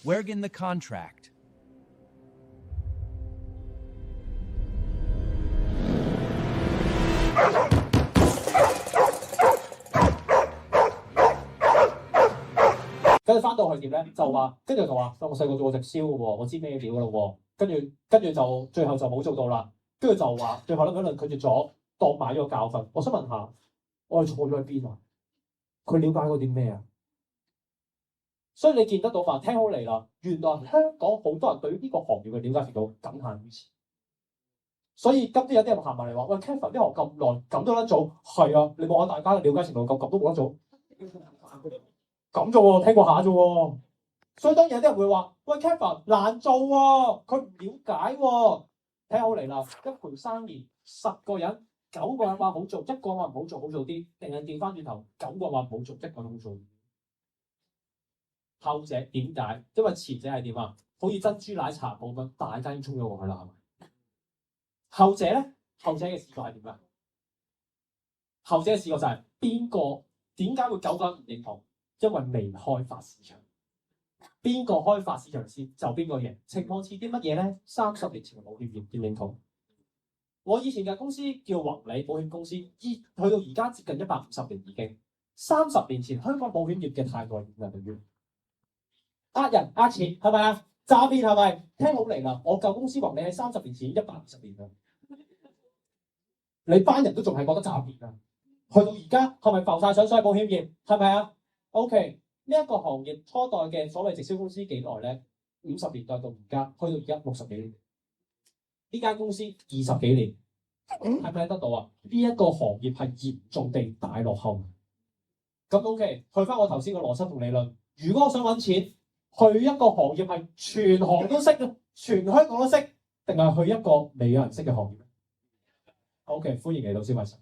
Wherein the contract? 跟住翻到去點咧，就話，跟住就話，我細個做過直銷嘅喎，我知咩料嘅咯喎。跟住就最後就冇做到啦。跟住就話，最後咧佢拒絕咗，當買咗個教訓。我想問下，我哋錯咗喺邊啊？佢了解過啲咩啊？所以你見得到嘛？聽好嚟啦，原來香港好多人對於呢個行業嘅了解程度僅限於此。所以今天有啲人行埋嚟話：喂 Kevin 呢行咁耐，咁都得做？係啊，你望下大家嘅了解程度咁都冇得做。咁啫喎，聽過下啫喎。所以當然有啲人會話：喂 Kevin 難做喎，佢唔了解喎。聽好嚟啦，一盤生意10個人，9個人話好做，1個話唔好做，好做啲，定係調翻轉頭9個話唔好做，1個都好做。後者點解？因為前者係點啊？好似珍珠奶茶冇咁，大家已經衝咗過去啦，係咪？後者咧，後者嘅視覺係點啊？後者嘅視覺就係邊個？點解會9個人唔認同？因為未開發市場，邊個開發市場先就邊個贏。情況似啲乜嘢咧？30年前嘅保險業點認同？我以前嘅公司叫宏利保險公司，去到而家接近150年已經。30年前香港保險業嘅態度係點啊？對於呃人呃錢係咪啊？詐騙係咪？聽好嚟啦！我舊公司宏利喺30年前120年啦，你班人都仲係覺得詐騙啊？去到而家係咪浮晒上所有保險業？係咪啊？OK， 呢一個行業初代嘅所謂直銷公司幾耐咧？50年代到而家，去到而家60幾年。呢間公司20幾年，睇唔睇得到啊？呢一個行業係嚴重地大落後。咁 OK， 去翻我頭先個邏輯同理論。如果我想揾錢，去一個行業係全行都識嘅，全香港都識，定係去一個未有人識嘅行業 ？OK， 歡迎嚟到消費神。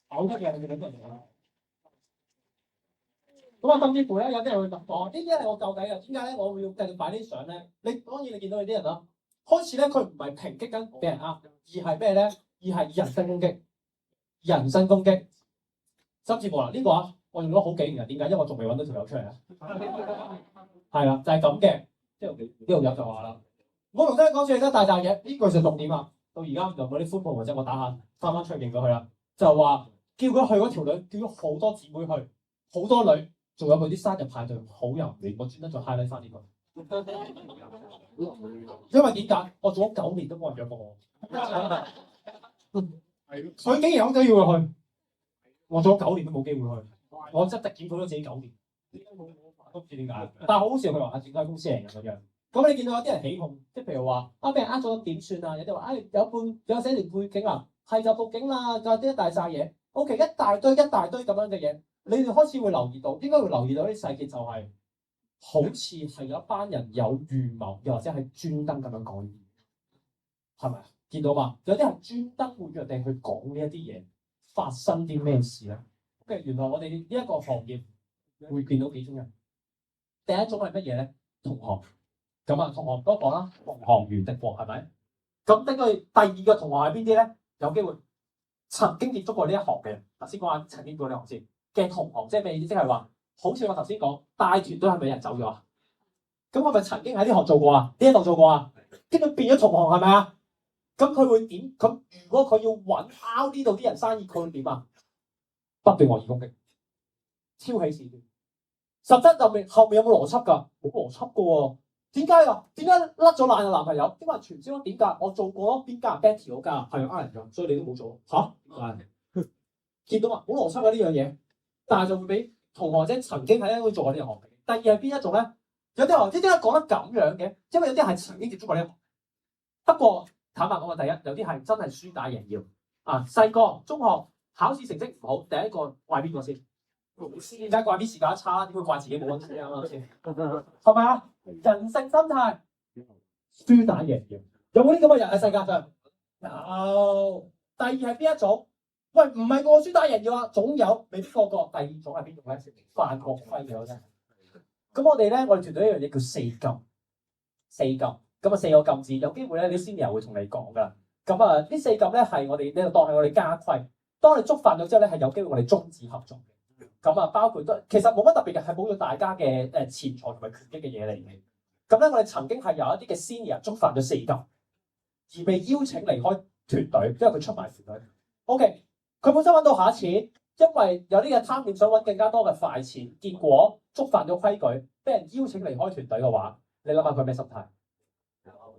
好得嘅，你兩個人啦。咁啊，甚至乎咧，有啲人會問我：呢啲係我舊底嘅，點解咧？我會要繼續擺啲相咧？你當然你見到有啲人啦，開始咧佢唔係抨擊緊俾人呃，而係咩咧？而係人身攻擊，人身攻擊。甚至乎啦，呢個啊，我用咗好幾年啊，點解？因為我仲未揾到條友出嚟啊。係啦，就係咁嘅。呢度有就話啦，我同大家講住你得大扎嘢，呢句就重點啊。到而家就冇啲寬報或者我打下翻出去認咗佢啦，就話叫佢去嗰條女，叫咗好多姊妹去，好多女。仲有佢啲生日派對好油膩，我專登再 highlight 翻呢個。因為點解？我做咗9年都冇人約過我。佢竟然有都要去，我做咗9年都冇機會去。我真係檢討咗自己9年，都唔知點解。但係好好笑，佢話點解公司嚟嘅咁樣。咁你見到有啲人起哄，即係譬如話啊，俾人呃咗點算啊？有啲話有寫條背景啊，係就報警啦，就啲一大扎嘢。OK， 一大堆咁樣嘅嘢。你哋開始會留意到，應該會留意到啲細節就係、好似係有一班人有預謀，又或者係專登咁樣講嘢，係咪啊？見到嘛？有啲人專登會約定去講呢一啲嘢，發生啲咩事咧？跟住原來我哋呢一個行業會見到幾種人。第一種係乜嘢咧？同行。咁啊，同行多講啦，同行如敵國係咪？咁根據第二個同行係邊啲咧？有機會曾經接觸過呢一行嘅人，頭先講下曾經過呢行先。嘅同行即係咩意思？即係話，好似我頭先講，帶團隊係咪有人走咗啊？咁我咪曾經喺呢行做過啊？呢一度做過啊？跟住變咗同行係咪啊？咁佢會點？咁如果佢要揾拗呢度啲人生意，佢會點啊？不斷惡意攻擊，挑起事端。實質後面有冇邏輯㗎？冇邏輯㗎喎。點解啊？點解甩咗爛嘅男朋友？因為傳銷點解？我做過咯，邊間 Betty 嗰間係呃人㗎，所以你都冇做嚇？見到嘛？冇邏輯㗎呢樣嘢。但係就會俾同行者曾經喺度做過呢個行業。第二係邊一種咧？有啲行，點解講得咁樣嘅？因為有啲係曾經接觸過呢個行業。不過坦白講，第一有啲係真係輸打贏要啊！細個中學考試成績唔好，第一個怪邊個先？老師。點解怪啲時間差？點會怪自己冇溫書啊？先係咪啊？人性心態，輸打贏要。有冇啲咁嘅人喺世界上？有。第二係邊一種？喂，唔係個輸打贏要啊，總有未必個個。第二種係邊種咧？范國輝嘅真係。咁我哋團隊一樣嘢叫四禁。四禁。咁啊4個禁字，有機會咧，啲 senior 會同你講噶啦。咁啊，呢4禁咧係我哋呢度當係我哋家規。當你觸犯咗之後咧，係有機會我哋終止合作嘅。咁啊，包括都其實冇乜特別嘅，係保障大家嘅錢財同埋權益嘅嘢嚟嘅。咁咧，我哋曾經係有一啲嘅 senior 觸犯咗4級，而被邀請離開團隊，因為佢出賣團隊。OK， 佢本身揾到下錢，因為有啲嘅貪念想揾更加多嘅快錢，結果觸犯咗規矩，俾人邀請離開團隊嘅話，你諗下佢咩心態？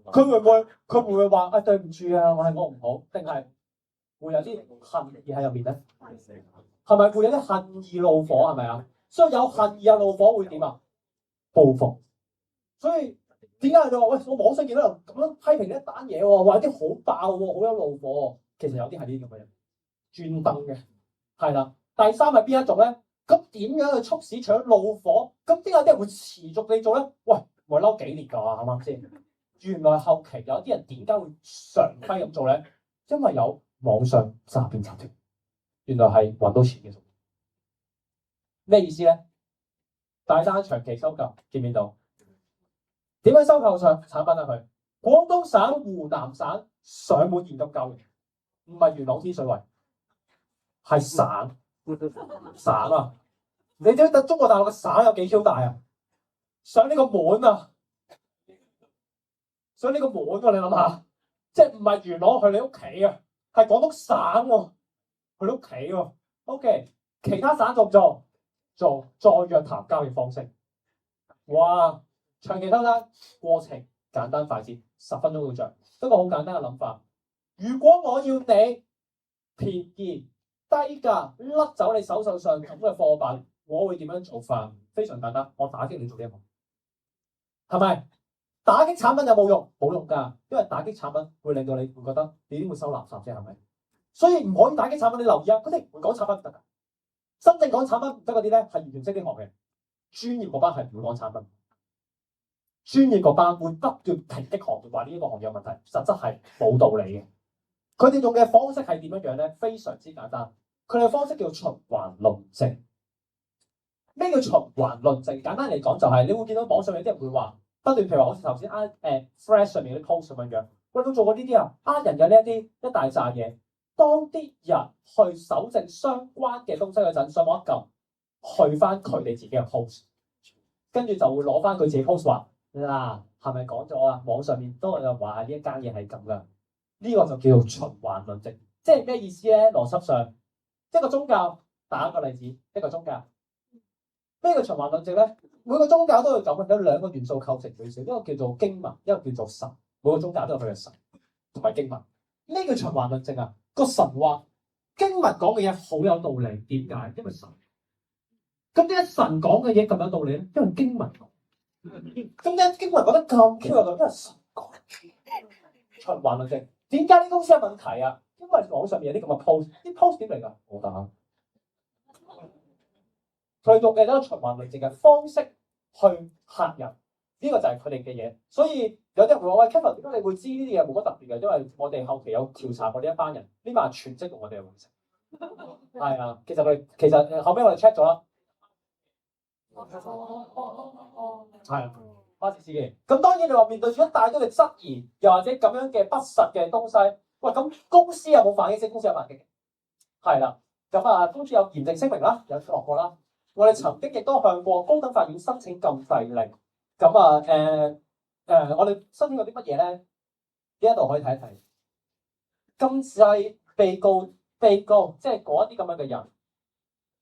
佢會唔會話對唔住啊，我唔好，定係會有啲恨意喺入面咧？係咪會有啲恨意怒火？係咪啊？所以有恨意有怒火會點啊？報復。所以點解你話喂，我網上見到人咁樣批評呢一單嘢喎，話有啲好爆喎，好有怒火喎。其實有啲係呢啲咁嘅人專登嘅，係啦。第三係邊一種咧？咁點樣去促使除咗怒火？咁點解有啲人會持續地做咧？喂，我嬲幾年㗎，啱唔啱先？原來後期有啲人點解會常規咁做咧？因為有網上詐騙集團，原來係揾到錢嘅。咩意思咧？大單長期收購，見唔見到？點樣收購上產品啊？佢廣東省、湖南省上門現金交易，唔係元朗天水圍，係省省啊！你知唔知中國大陸嘅省有幾 Q 大啊？上呢個門啊！所以呢個門喎，你諗下，即係唔係元朗去你屋企啊？係廣東省喎，去你屋企喎。OK， 其他省做唔做？做，再約談交易方式。哇，長期偷單過程簡單快捷，10分鐘到帳。一個好簡單嘅諗法。如果我要你便宜低價甩走你手上咁嘅貨品，我會點樣做法？非常簡單，我打擊你做呢一步，係咪？打擊產品有冇用？冇用㗎，因為打擊產品會令到你會覺得你點會收垃圾啫，係咪？所以唔可以打擊產品。你留意啊，佢哋唔會講產品唔得㗎。真正講產品唔得嗰啲咧，係完全識呢行嘅。專業嗰班係唔會講產品，專業嗰班會不斷抨擊行業，話呢一個行業有問題，實質係冇道理嘅。佢哋用嘅方式係點樣樣咧？非常之簡單，佢哋嘅方式叫循環論證。咩叫循環論證？簡單嚟講就係你會見到網上有啲人會話。不斷譬如話，好似頭先Flash 上面啲 post 咁樣樣，我哋都做過呢啲啊，人嘅呢一大扎嘢。當啲人去搜證相關嘅東西嗰陣，上網一撳，去翻佢哋自己嘅 post， 跟住就會攞翻佢自己 post 話嗱，係咪講咗啊？網上面都有話呢一間嘢係咁噶，呢個就叫做循環論證。即係咩意思咧？邏輯上，一個宗教，打一個例子，一個宗教，咩叫循環論證咧？每個宗教都有咁，有2個元素構成最少，一個叫做經文，一個叫做神。每個宗教都有佢嘅神同埋經文。呢叫循環論證啊！個神話經文講嘅嘢好有道理，點解？因為神。咁點解神講嘅嘢咁有道理咧？因為經文講。咁點解經文講得咁 Q 有道理？因為神講。循環論證。點解呢公司有問題啊？因為網上面有啲咁嘅 post， 啲 post 點嚟㗎？我打。佢用嘅一個循環論證嘅方式去嚇人，呢個就係佢哋嘅嘢。所以有啲人會話：喂 Kevin，點解你會知呢啲嘢冇乜特別嘅？因為我哋後期有調查過呢一班人，呢班人全職用我哋嘅模式。係啊，其實後尾我哋 check 咗啦。係啊，巴士司機。咁當然你話面對住一大堆嘅質疑，又或者咁樣嘅不實嘅東西，喂，咁公司有冇反應先？公司有反應嘅。係啦，咁公司有嚴正聲明啦，有落過啦。我哋曾經亦都向過高等法院申請禁制令，咁我哋申請過啲乜嘢咧？呢一度可以睇一睇，禁制被告，即係嗰一啲咁樣嘅人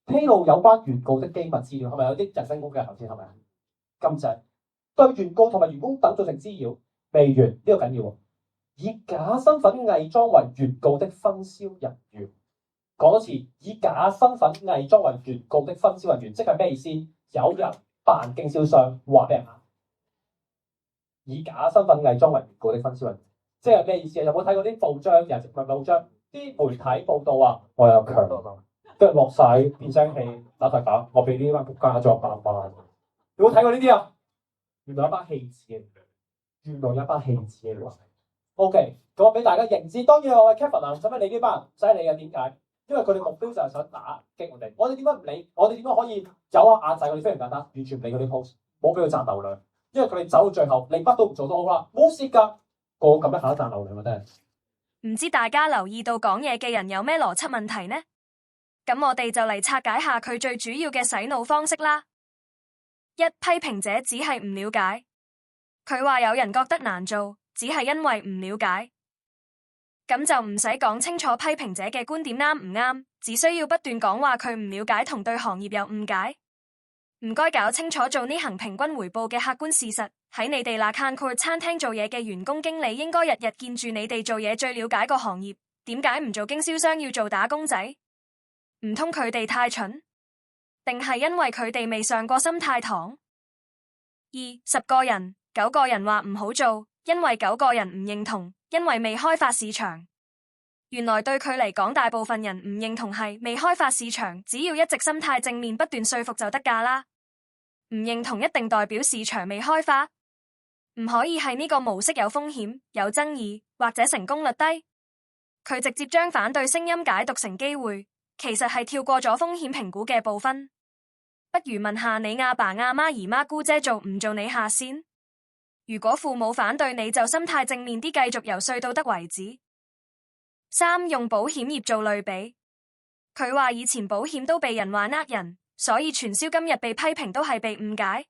披露有關原告的機密資料，係咪有啲人身攻擊？頭先係咪啊？禁制對原告同埋員工等造成滋擾，未完呢個緊要喎，以假身份偽裝為原告的分銷人員。講多次，以假身份偽裝為原告的分銷人員，即係咩意思？有人扮經銷商話俾人聽，以假身份偽裝為原告的分銷人員，即係咩意思？有冇睇過啲報章？又唔係報章，啲媒體報道啊，我有強，跟住落晒變聲器打大打，我俾呢班仆街咗8萬。有冇睇過呢啲啊？原來一班戲子嘅，OK， 咁我俾大家認知。當然我係 Kevin 啊，使乜理呢班人？唔使理嘅，點解？因為佢哋目標就係想打擊我哋。我哋點解唔理？我哋點解可以有壓制？我哋非常簡單，完全唔理佢啲 post， 冇俾佢賺流量。因為佢哋走到最後，你乜都唔做都好啦，冇蝕㗎。個個咁一下賺流量啊，真係。唔知大家留意到講嘢嘅人有咩邏輯問題呢？咁我哋就嚟拆解下佢最主要嘅洗腦方式啦。一、批評者只係唔了解。佢話有人覺得難做，只係因為唔了解。咁就唔使講清楚批評者嘅觀點啱唔啱，只需要不斷講話佢唔了解同對行業有誤解。唔該搞清楚做呢行平均回報嘅客觀事實。喺你哋那間闊餐廳做嘢嘅員工經理應該日日見住你哋做嘢，最了解個行業。點解唔做經銷商要做打工仔？唔通佢哋太蠢？定係因為佢哋未上過心態堂？二、10個人9個人話唔好做，因為9個人唔認同，因為未開發市場。原來對佢嚟講，大部分人唔認同係未開發市場，只要一直心態正面，不斷說服就得㗎啦。唔認同一定代表市場未開發？唔可以係呢個模式有風險、有爭議或者成功率低？佢直接將反對聲音解讀成機會，其實係跳過咗風險評估嘅部分。不如問下你阿爸阿媽姨媽姑姐做唔做你下線？如果父母反對，你就心態正面啲，繼續游說到得為止。三、用保險業做類比。佢話以前保險都被人話呃人，所以傳銷今日被批評都係被誤解。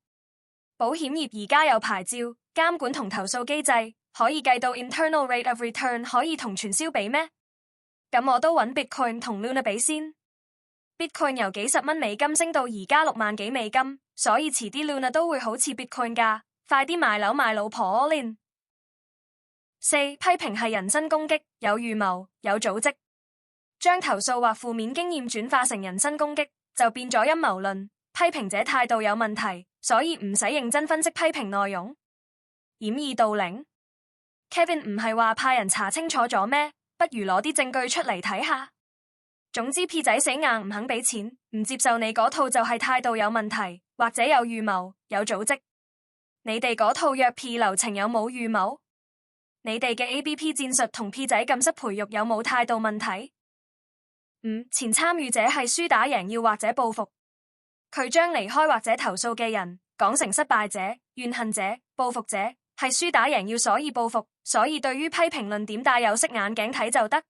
保險業而家有牌照、監管同投訴機制，可以計到 internal rate of return， 可以同傳銷比咩？咁我都揾 Bitcoin 同 Luna 比先。Bitcoin 由幾十蚊美金升到而家6萬幾美金，所以遲啲 Luna 都會好似 Bitcoin 㗎，快啲賣樓賣老婆 all in。四、批評係人身攻擊，有預謀、有組織，將投訴或負面經驗轉化成人身攻擊，就變咗陰謀論。批評者態度有問題，所以唔使認真分析批評內容，掩耳盜鈴。Kevin 唔係話派人查清楚咗咩？不如攞啲證據出嚟睇下。總之 P 仔死硬唔肯俾錢，唔接受你嗰套就係態度有問題，或者有預謀、有組織。你哋嗰套約 P 流程有冇預謀？你哋嘅 ABP 戰術同 P 仔禁室培育有冇態度問題？五、前參與者係輸打贏要或者報復。佢將離開或者投訴嘅人講成失敗者、怨恨者、報復者，係輸打贏要，所以報復，所以對於批評論點戴有色眼鏡睇就得。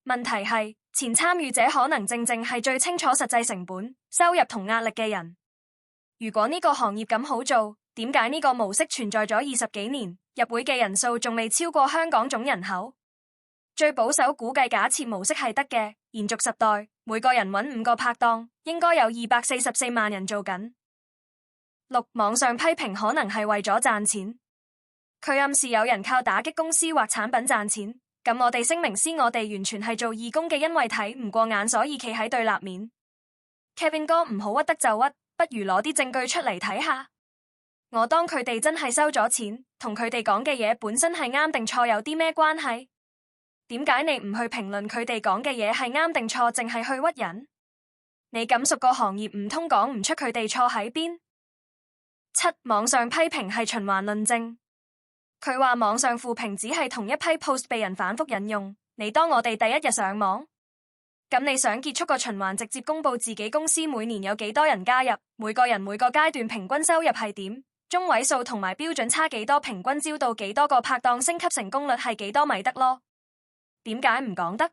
問題係前參與者可能正正係最清楚實際成本、收入同壓力嘅人。如果呢個行業咁好做，點解呢個模式存在咗20幾年，入會嘅人數仲未超過香港總人口？最保守估計，假設模式係得嘅，延續10代，每個人揾5個拍檔，應該有244萬人做緊。六、網上批評可能係為咗賺錢。佢暗示有人靠打擊公司或產品賺錢。咁我哋聲明先，我哋完全係做義工嘅，因為睇唔過眼，所以企喺對立面。Kevin 哥唔好屈得就屈，不如攞啲證據出嚟睇下。我當佢哋真係收咗錢，同佢哋講嘅嘢本身係啱定錯有啲咩關係？點解你唔去評論佢哋講嘅嘢係啱定錯，淨係去屈人？你咁熟個行業，唔通講唔出佢哋錯喺邊？七、網上批評係循環論證。佢話網上負評只係同一批 post 被人反覆引用。你當我哋第一日上網，咁你想結束個循環，直接公布自己公司每年有幾多人加入，每個人每個階段平均收入係點，中位數同埋標準差幾多，平均招到幾多個拍檔，升級成功率係幾多咪得咯？點解唔講得？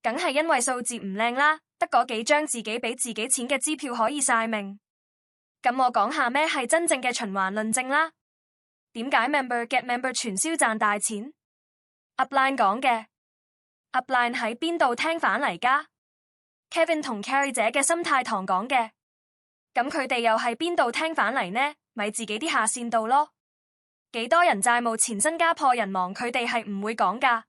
梗係因為數字唔靚啦，得嗰幾張自己俾自己錢嘅支票可以晒命。咁我講下咩係真正嘅循環論證啦。點解 member get member 傳銷賺大錢？Upline 講嘅。Upline 喺邊度聽返嚟㗎？ Kevin 同 Carrie 姐嘅心態堂講嘅。咁佢哋又係邊度聽返嚟呢？咪自己啲下線度咯。幾多人債務前身家破人亡，佢哋係唔會講㗎。